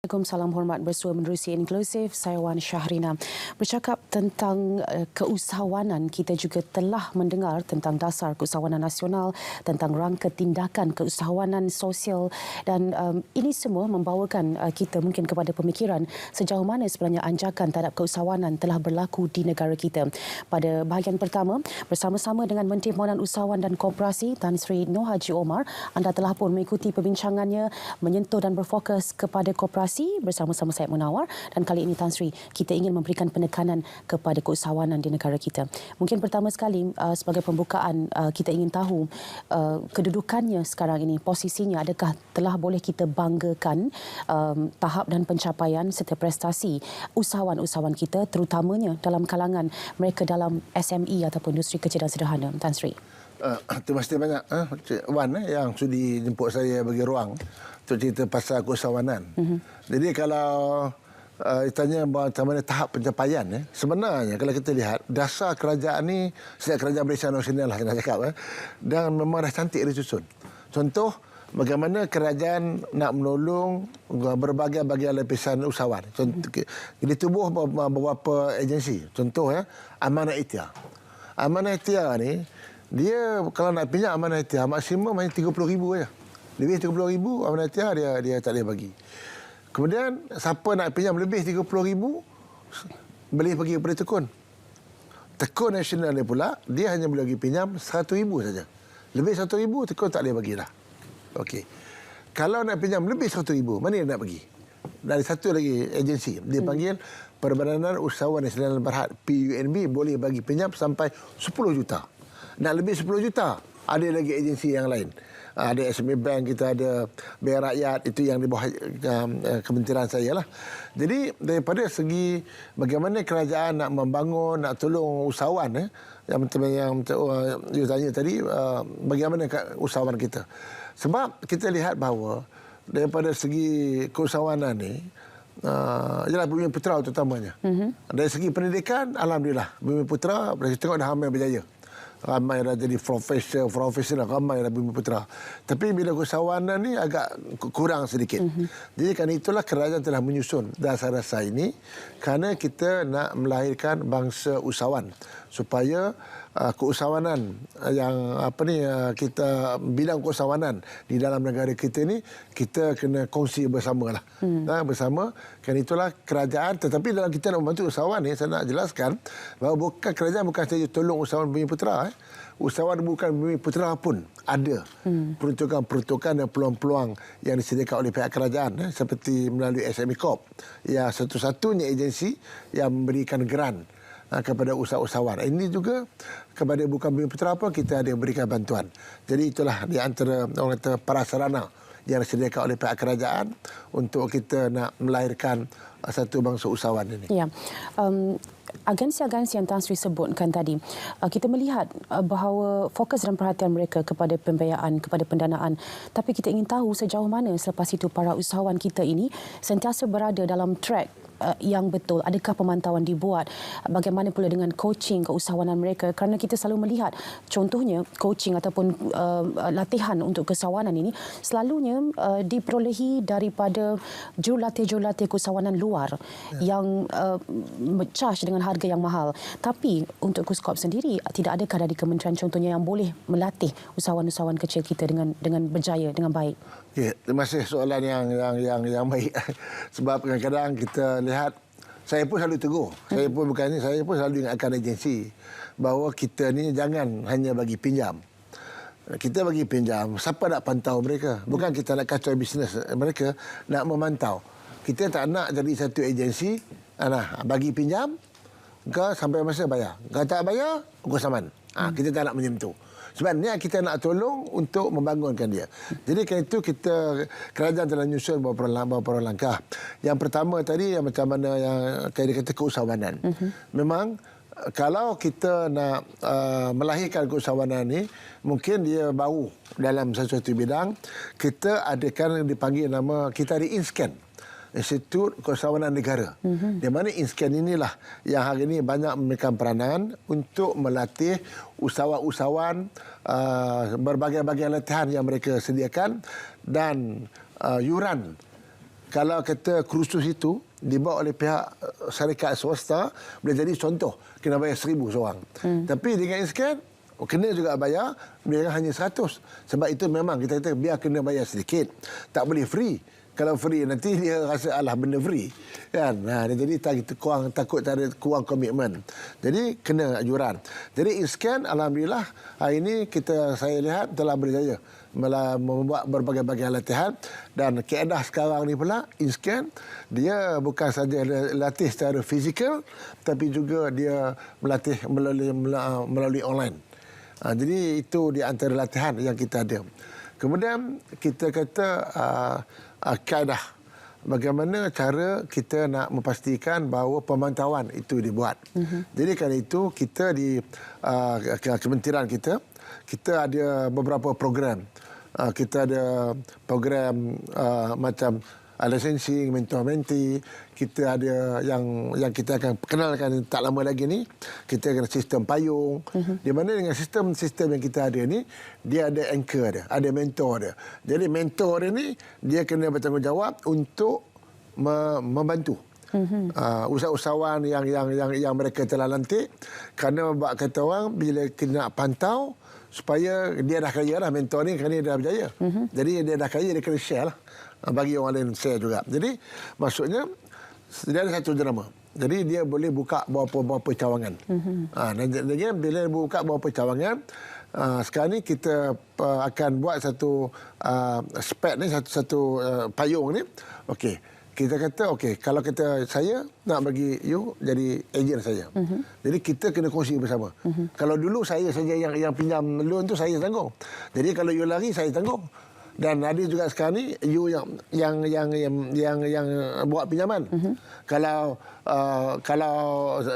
Salam hormat bersua menerusi Inklusif. Saya Wan Syahrina. Bercakap tentang keusahawanan, kita juga telah mendengar tentang dasar keusahawanan nasional, tentang rangka tindakan keusahawanan sosial, dan ini semua membawakan kita mungkin kepada pemikiran sejauh mana sebenarnya anjakan terhadap keusahawanan telah berlaku di negara kita. Pada bahagian pertama, bersama-sama dengan Menteri Pembangunan Usahawan dan Koperasi Tan Sri Noh Haji Omar, anda telah pun mengikuti perbincangannya menyentuh dan berfokus kepada koperasi bersama-sama saya Munawar, dan kali ini Tan Sri, kita ingin memberikan penekanan kepada keusahawanan di negara kita. Mungkin pertama sekali sebagai pembukaan, kita ingin tahu kedudukannya sekarang ini, posisinya, adakah telah boleh kita banggakan tahap dan pencapaian serta prestasi usahawan-usahawan kita, terutamanya dalam kalangan mereka dalam SME ataupun industri kecil dan sederhana. Tan Sri. Terima kasih banyak Cik Wan yang sudi jemput saya bagi ruang untuk cerita pasal keusahawanan. Jadi kalau tanya macam mana tahap pencapaian, sebenarnya kalau kita lihat dasar kerajaan ni sejak kerajaan Malaysia Nasional lah saya nak cakap, dan memang dah cantik disusun. Contoh bagaimana kerajaan nak menolong berbagai-bagai lapisan usahawan. Contoh, ditubuh beberapa agensi. Contoh Amanah Ikhtiar. Amanah Ikhtiar ni dia kalau nak pinjam Amanah Ikhtiar maksimum hanya 30,000 saja. Lebih 30,000 Amanah Ikhtiar dia tak boleh bagi. Kemudian siapa nak pinjam lebih 30,000 boleh pergi kepada tekun. Tekun nasional ni pula dia hanya boleh bagi pinjam 100,000 saja. Lebih 100,000 tekun tak boleh bagilah. Okey. Kalau nak pinjam lebih 100,000 mana dia nak bagi? Dari satu lagi agensi dia panggil Perbadanan Usahawan Nasional Berhad PUNB boleh bagi pinjam sampai 10 juta. Nak lebih 10 juta, ada lagi agensi yang lain. Ada SME Bank, kita ada Bank Rakyat, itu yang di bawah kementerian saya lah. Jadi daripada segi bagaimana kerajaan nak membangun, nak tolong usahawan, yang you tanya tadi, bagaimana usahawan kita. Sebab kita lihat bahawa daripada segi keusahawanan ni, ialah Bumi Putera terutamanya. Dari segi pendidikan, alhamdulillah, Bumi Putera, kita tengok dah ramai berjaya. Ramai dah jadi profesor, ramai dah Bumi Putera. Tapi bila keusahawanan ni agak kurang sedikit. Jadi kerana itulah kerajaan telah menyusun dasar-dasar ini kerana kita nak melahirkan bangsa usahawan supaya keusahawanan yang kita bidang keusahawanan di dalam negara kita ni kita kena kongsi bersamalah. Bersama. Kerana itulah kerajaan, tetapi dalam kita nak membantu usahawan ni saya nak jelaskan bahawa kerajaan bukan saja tolong usahawan Bumi Putera. Usahawan bukan Bumi Putera pun ada peruntukan dan peluang-peluang yang disediakan oleh pihak kerajaan seperti melalui SME Corp, yang satu-satunya agensi yang memberikan grant kepada usahawan. Ini juga kepada bukan Bumi Putera pun kita ada berikan bantuan. Jadi itulah di antara orang kata prasarana yang disediakan oleh pihak kerajaan untuk kita nak melahirkan satu bangsa usahawan ini. Ya. Agensi-agensi yang Tan Sri sebutkan tadi, kita melihat bahawa fokus dan perhatian mereka kepada pembiayaan, kepada pendanaan. Tapi kita ingin tahu sejauh mana selepas itu para usahawan kita ini sentiasa berada dalam track yang betul. Adakah pemantauan dibuat? Bagaimana pula dengan coaching keusahawanan mereka? Kerana kita selalu melihat contohnya coaching ataupun latihan untuk keusahawanan ini selalunya diperolehi daripada jurulatih-jurulatih keusahawanan luar yang charge dengan harga yang mahal. Tapi untuk KUSKOP sendiri, tidak adakah dari kementerian contohnya yang boleh melatih usahawan-usahawan kecil kita dengan berjaya, dengan baik? Ya, terima kasih soalan yang baik. Sebab kadang-kadang kita lihat, saya pun selalu tegur. Saya pun selalu ingatkan agensi bahawa kita ni jangan hanya bagi pinjam. Kita bagi pinjam, siapa nak pantau mereka? Bukan kita nak kacau bisnes mereka, nak memantau. Kita tak nak jadi satu agensi, bagi pinjam, kau sampai masa bayar. Kau tak bayar, kau saman. Kita tak nak macam tu. Sebenarnya kita nak tolong untuk membangunkan dia. Jadi kerana itu kerajaan telah menyusun beberapa langkah. Yang pertama tadi yang macam mana yang dia kata keusahawanan. Memang kalau kita nak melahirkan keusahawanan ni, mungkin dia baru dalam sesuatu bidang, kita adakan dipanggil nama, kita ada INSCAN, Institut Keusahawanan Negara. Di mana INSCAN inilah yang hari ini banyak memberikan peranan untuk melatih usahawan-usahawan berbagai-bagai latihan yang mereka sediakan, dan yuran kalau kata kursus itu dibawa oleh pihak syarikat swasta, boleh jadi contoh kena bayar 1,000 seorang. Tapi dengan InScan kena juga bayar, biar hanya 100. Sebab itu memang kita kata biar kena bayar sedikit. Tak boleh free. Kalau free nanti dia rasa alah benda free. Kan? Jadi takut kurang komitmen. Jadi kena yuran. Jadi InScan alhamdulillah hari ini saya lihat telah berjaya membuat berbagai-bagai latihan, dan keadaan sekarang ni pula InScan dia bukan saja latih secara fizikal tapi juga dia melatih melalui online. Jadi itu di antara latihan yang kita ada. Kemudian kita kata kaedah bagaimana cara kita nak memastikan bahawa pemantauan itu dibuat. Jadi kerana itu kita di kementerian kita ada beberapa program. Kita ada program macam licensing, mentor-mentee. Kita ada yang kita akan kenalkan tak lama lagi ni. Kita ada sistem payung. Di mana dengan sistem yang kita ada ni, dia ada anchor dia, ada mentor dia. Jadi mentor dia ni, dia kena bertanggungjawab untuk membantu usahawan yang mereka telah lantik. Kerana kata orang, bila kena pantau, supaya dia dah kaya lah, mentor ni kerana dia dah berjaya. Jadi dia dah kaya, dia kena share lah. Bagi orang lain share juga. Jadi maksudnya dia ada satu jenama. Jadi dia boleh buka beberapa cawangan. Dan bila buka beberapa cawangan, sekarang ni kita akan buat satu spek ni, satu payung ni. Okey. Kita kata, okey, kalau kita saya nak bagi you jadi ejen saya. Jadi kita kena kongsi bersama. Kalau dulu saya saja yang pinjam loan tu saya tanggung. Jadi kalau you lari saya tanggung. Dan ada juga sekarang ni you yang buat pinjaman. Kalau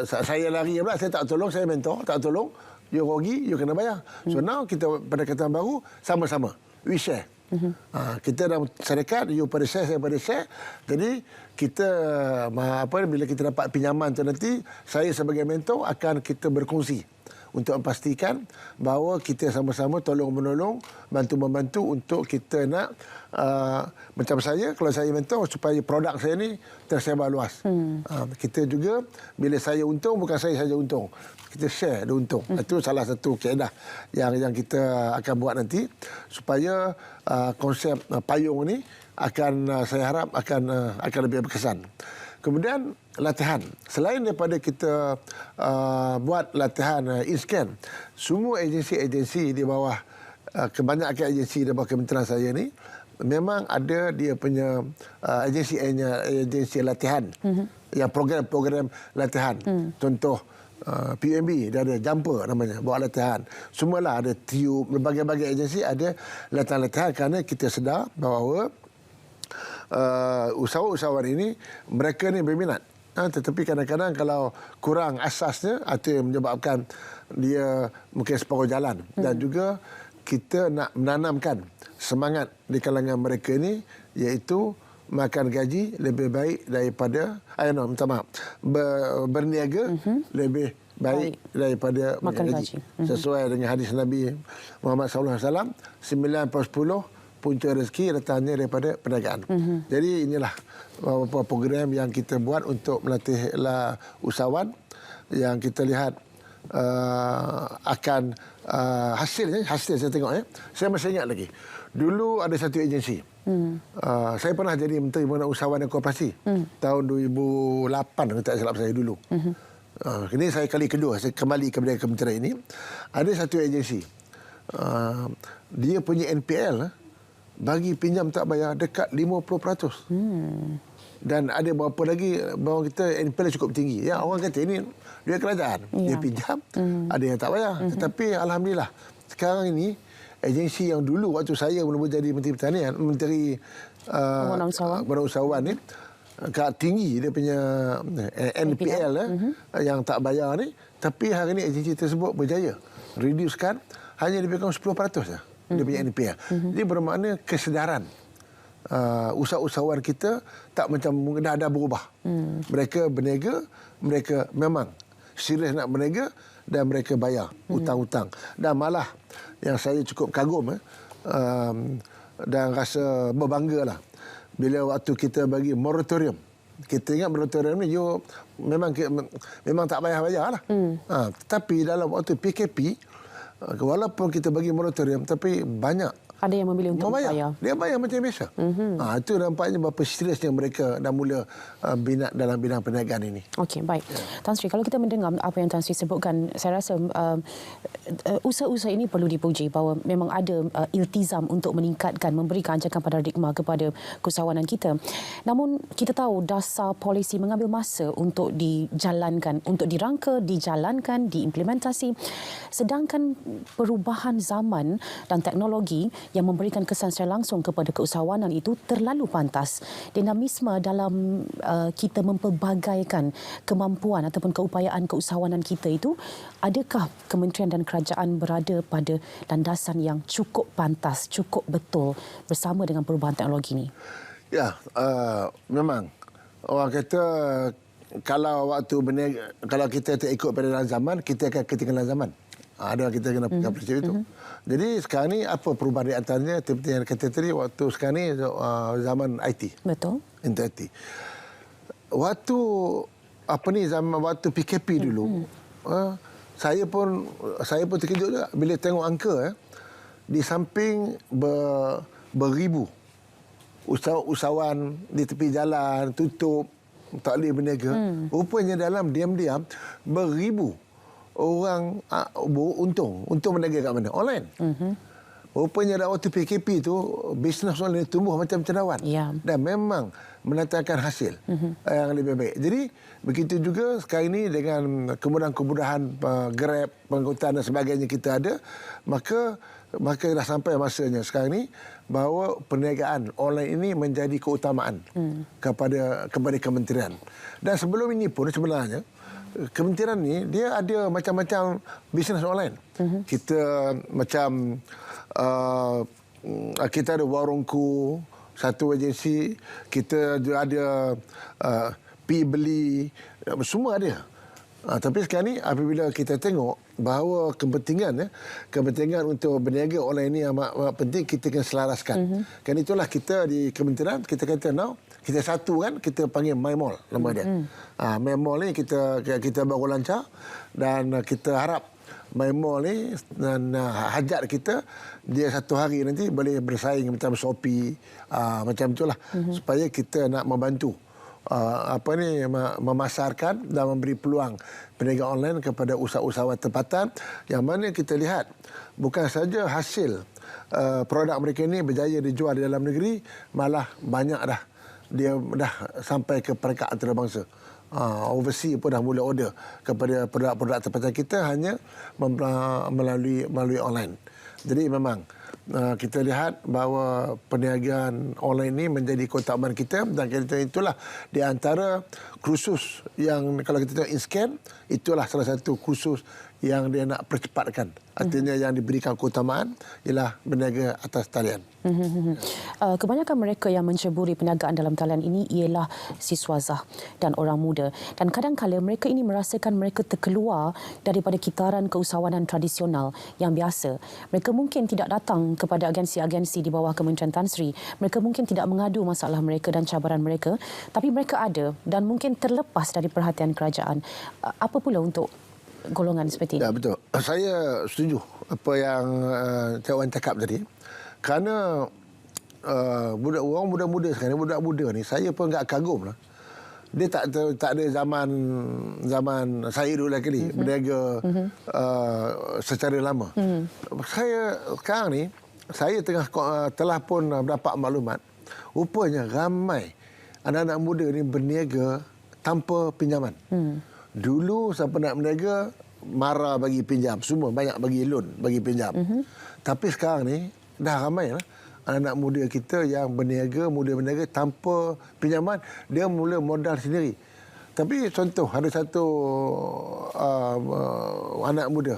saya lari pula, saya tak tolong, saya mentor, tak tolong, you rugi, you kena bayar. So now kita pendekatan baru sama-sama. We share. Kita dalam syarikat, you pada share, saya pada share. Jadi kita bila kita dapat pinjaman tu nanti, saya sebagai mentor akan kita berkongsi untuk memastikan bahawa kita sama-sama tolong-menolong, bantu-membantu untuk kita nak macam saya, kalau saya mentor, supaya produk saya ni tersebar luas. Kita juga bila saya untung, bukan saya saja untung, kita share dia untung. Itu salah satu kaedah yang kita akan buat nanti, supaya konsep payung ni akan saya harap akan lebih berkesan. Kemudian latihan. Selain daripada kita buat latihan InScan, semua agensi-agensi di bawah kebanyakan agensi di bawah kementerian saya ni memang ada dia punya agensi latihan. Yang program-program latihan. Contoh PUMB, dia ada jumper namanya, buat latihan. Semualah ada TIUB, berbagai-bagai agensi ada latihan-latihan, kerana kita sedar bahawa usahawan ini mereka ni berminat, tetapi kadang-kadang kalau kurang asasnya, itu yang menyebabkan dia mungkin separuh jalan. Dan juga kita nak menanamkan semangat di kalangan mereka ni, iaitu makan gaji lebih baik daripada berniaga lebih baik daripada makan gaji. Sesuai dengan hadis Nabi Muhammad SAW, 9/10 punca rezeki datangnya daripada perniagaan. Jadi inilah beberapa program yang kita buat untuk melatih usahawan, yang kita lihat akan hasil saya tengok. Saya masih ingat lagi. Dulu ada satu agensi. Saya pernah jadi Menteri Pembangunan Usahawan dan Koperasi tahun 2008, kalau tak silap saya dulu. Ini saya kali kedua saya kembali kepada kementerian ini. Ada satu agensi. Dia punya NPL bagi pinjam tak bayar dekat 50%. Dan ada berapa lagi bahawa kita NPL cukup tinggi. Ya, orang kata ini dia kerajaan. Dia pinjam, ada yang tak bayar. Tetapi alhamdulillah sekarang ini agensi yang dulu waktu saya belum jadi Menteri Pertanian, Menteri Pembangunan Usahawan ni, agak tinggi dia punya NPL yang tak bayar ni, tapi hari ini agensi tersebut berjaya reducekan hanya lebih kurang 10% saja dia punya NPL. Jadi bermakna kesedaran usahawan kita tak macam dah berubah. Mereka berniaga, mereka memang serius nak berniaga, dan mereka bayar hutang-hutang. Dan malah yang saya cukup kagum dan rasa berbangga lah, bila waktu kita bagi moratorium. Kita ingat moratorium ni memang tak payah bayar lah. Tetapi dalam waktu PKP, walaupun kita bagi moratorium, tapi banyak ada yang memilih untuk bayar. Dia bayar macam biasa. Itu nampaknya berapa seriusnya mereka dah mula minat dalam bidang perniagaan ini. Okey, baik. Tan Sri, kalau kita mendengar apa yang Tan Sri sebutkan, saya rasa usaha-usaha ini perlu dipuji bahawa memang ada iltizam untuk meningkatkan, memberikan ajakan paradigma kepada keusahawanan kita. Namun, kita tahu dasar polisi mengambil masa untuk dijalankan, untuk dirangka, dijalankan, diimplementasi. Sedangkan perubahan zaman dan teknologi yang memberikan kesan secara langsung kepada keusahawanan itu terlalu pantas. Dinamisme dalam kita mempelbagaikan kemampuan ataupun keupayaan keusahawanan kita itu, adakah kementerian dan kerajaan berada pada landasan yang cukup pantas, cukup betul bersama dengan perubahan teknologi ini? Ya, memang. Orang kata kalau kita tak ikut pada zaman, kita akan ketinggalan zaman. Ada kita kena pegang prinsip itu. Jadi sekarang ni apa perubahan di antaranya seperti yang kata tadi, waktu sekarang ni zaman IT. Betul. Internet. Waktu waktu PKP dulu, saya pun terkejut juga bila tengok angka di samping beribu usahawan di tepi jalan tutup, tak boleh berniaga. Rupanya dalam diam-diam beribu orang untung berniaga kat mana? Online. Rupanya dah waktu PKP tu bisnes online tumbuh macam cendawan. Dan memang mendatangkan hasil yang lebih baik. Jadi begitu juga sekarang ini dengan kemudahan-kemudahan Grab, pengangkutan dan sebagainya kita ada, maka dah sampai masanya sekarang ini bahawa perniagaan online ini menjadi keutamaan kepada kementerian. Dan sebelum ini pun sebenarnya kementerian ni dia ada macam-macam bisnes online. Kita macam kita ada Warungku, satu agensi, kita ada P-Beli, semua ada. Tapi sekarang ni apabila kita tengok bahawa kepentingan untuk berniaga online ini amat penting, kita kena selaraskan. Kan itulah kita di kementerian kita kata kita satu kan, kita panggil My Mall nama dia. My Mall ni kita baru lancar dan kita harap My Mall ni dan hajat kita dia satu hari nanti boleh bersaing macam Shopee, macam itulah, supaya kita nak membantu memasarkan dan memberi peluang perniagaan online kepada usahawan tempatan, yang mana kita lihat bukan saja hasil produk mereka ini berjaya dijual di dalam negeri, malah banyak dia dah sampai ke peringkat antarabangsa. Overseas pun dah mula order kepada produk-produk tempatan kita hanya melalui online. Jadi memang kita lihat bahawa perniagaan online ini menjadi keutamaan kita, dan itulah di antara kursus yang kalau kita tengok InScan, itulah salah satu kursus yang dia nak percepatkan. Artinya yang diberikan keutamaan ialah berniaga atas talian. Kebanyakan mereka yang menceburi perniagaan dalam talian ini ialah siswazah dan orang muda. Dan kadang-kadang mereka ini merasakan mereka terkeluar daripada kitaran keusahawanan tradisional yang biasa. Mereka mungkin tidak datang kepada agensi-agensi di bawah Kementerian Tan Sri. Mereka mungkin tidak mengadu masalah mereka dan cabaran mereka, tapi mereka ada dan mungkin terlepas dari perhatian kerajaan. Apa pula untuk golongan seperti ini? Ya, betul. Saya setuju apa yang Cik Wan cakap tadi. Kerana orang muda-muda sekarang, budak muda ni, saya pun agak kagum lah. Dia tak ada zaman saya dulu lagi berniaga secara lama. Saya sekarang ni, saya telah pun dapat maklumat, rupanya ramai anak-anak muda ni berniaga tanpa pinjaman. Dulu siapa nak berniaga, marah bagi pinjam. Semua banyak bagi loan, bagi pinjam. Tapi sekarang ni, dah ramai lah anak-anak muda kita yang berniaga tanpa pinjaman. Dia mula modal sendiri. Tapi contoh, ada satu anak muda,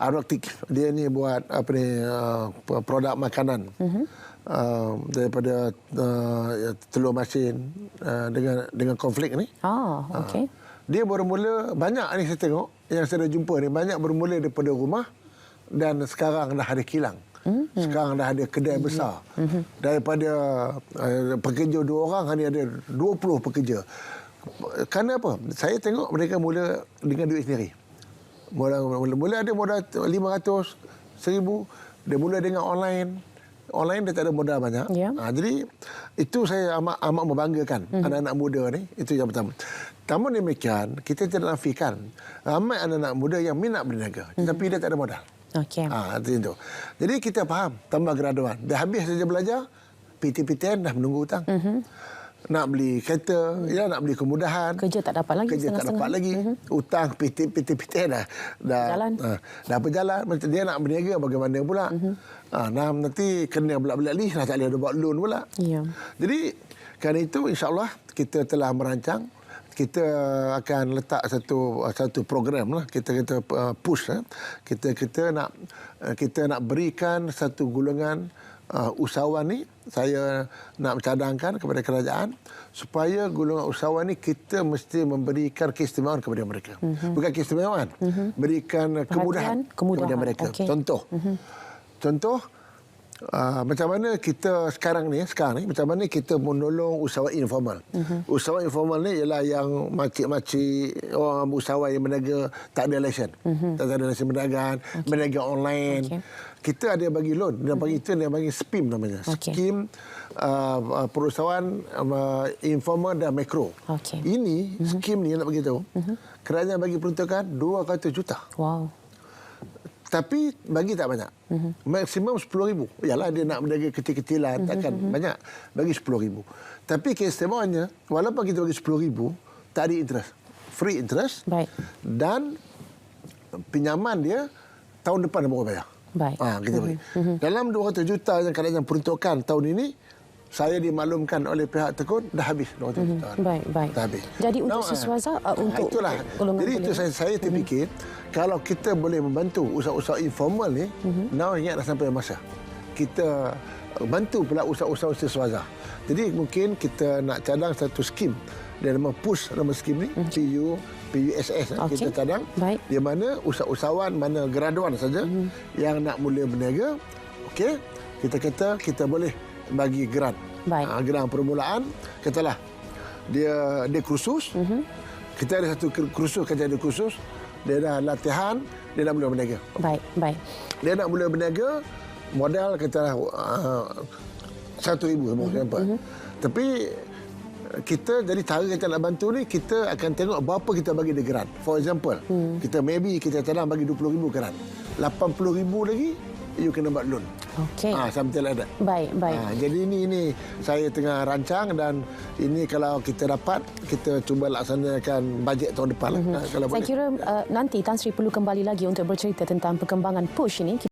Aroktik. Dia ni buat produk makanan. Daripada telur masin dengan konflik ni. Okey. Dia bermula, banyak ni saya tengok, yang saya dah jumpa ni, banyak bermula daripada rumah dan sekarang dah ada kilang. Sekarang dah ada kedai besar. Daripada pekerja 2 orang, hari ada 20 pekerja. Kerana apa? Saya tengok mereka mula dengan duit sendiri. Mula ada modal 500, 1000. Dia mula dengan online. Online dia tak ada modal banyak. Ya. Jadi itu saya amat membanggakan anak-anak muda ni. Itu yang pertama. Namun demikian, kita tidak nafikan ramai anak-anak muda yang minat berniaga, tetapi dia tak ada modal. Okey. Itu. Jadi kita faham tambah graduan. Dah habis saja belajar, PTPTN dah menunggu hutang. Nak beli kereta, nak beli kemudahan. Kerja tak dapat lagi. Kerja tak dapat lagi. Hutang PTPTN dah Jalan. Dah berjalan. Macam dia nak berniaga bagaimana pula. Nanti kena belak-belak list, tak boleh ada buat loan pula. Ya. Jadi kerana itu insya-Allah kita telah merancang, kita akan letak satu program lah, kita push kita nak berikan satu golongan usahawan ni. Saya nak cadangkan kepada kerajaan supaya golongan usahawan ni kita mesti memberikan keistimewaan kepada mereka. Bukan keistimewaan, berikan kemudahan kepada mereka. Okay. Contoh macam mana kita sekarang ni macam mana kita menolong usahawan informal. Usahawan informal ni ialah yang makcik-makcik, orang usahawan yang berniaga tak ada lesen. Tak ada lesen berdagang, berniaga online. Okay. Kita ada bagi loan, dia bagi itu dia bagi SPIM namanya. Okay. Skim perusahaan informal dan mikro. Okay. Ini skim ni nak bagi tahu. Kerajaan bagi peruntukan 200 juta. Wow. Tapi bagi tak banyak. Maksimum 10,000. Yalah dia nak berniaga kecil-kecilan, takkan banyak. Bagi 10,000. Tapi keistimewaannya, walaupun kita bagi 10,000, tak ada interest. Free interest. Baik. Dan pinjaman dia tahun depan dia baru bayar. Baik. Kita bagi. Dalam 200 juta yang kerajaan peruntukkan tahun ini, saya dimaklumkan oleh pihak Tekun dah habis 200 juta. Baik. Dah habis. Jadi untuk Siswaza untuk itulah. Jadi itu saya terfikir kalau kita boleh membantu usaha-usaha informal ni, ingat dah sampai masa kita bantu pula usaha-usaha Siswaza. Jadi mungkin kita nak cadang satu skim. Dia nama push nama skim ni, PUSS. Kita cadang. Baik. Di mana usahawan mana graduan saja yang nak mula berniaga, okey, kita kata kita boleh bagi grant. Baik. Grant permulaan, katalah dia kursus. Kita ada satu kursus, kerja ada kursus, dia dah latihan, dia nak mula berniaga. Baik. Dia nak mula berniaga, modal katalah 1,000 nampak. Tapi kita jadi cara kita nak bantu ni, kita akan tengok berapa kita bagi dia grant. For example, kita cadang bagi 20,000 grant. 80,000 lagi you kena buat loan. Okey. Something like that. Baik. Jadi ini saya tengah rancang dan ini kalau kita dapat, kita cuba laksanakan bajet tahun depan. Kalau Saya boleh. kira nanti Tan Sri perlu kembali lagi untuk bercerita tentang perkembangan push ini.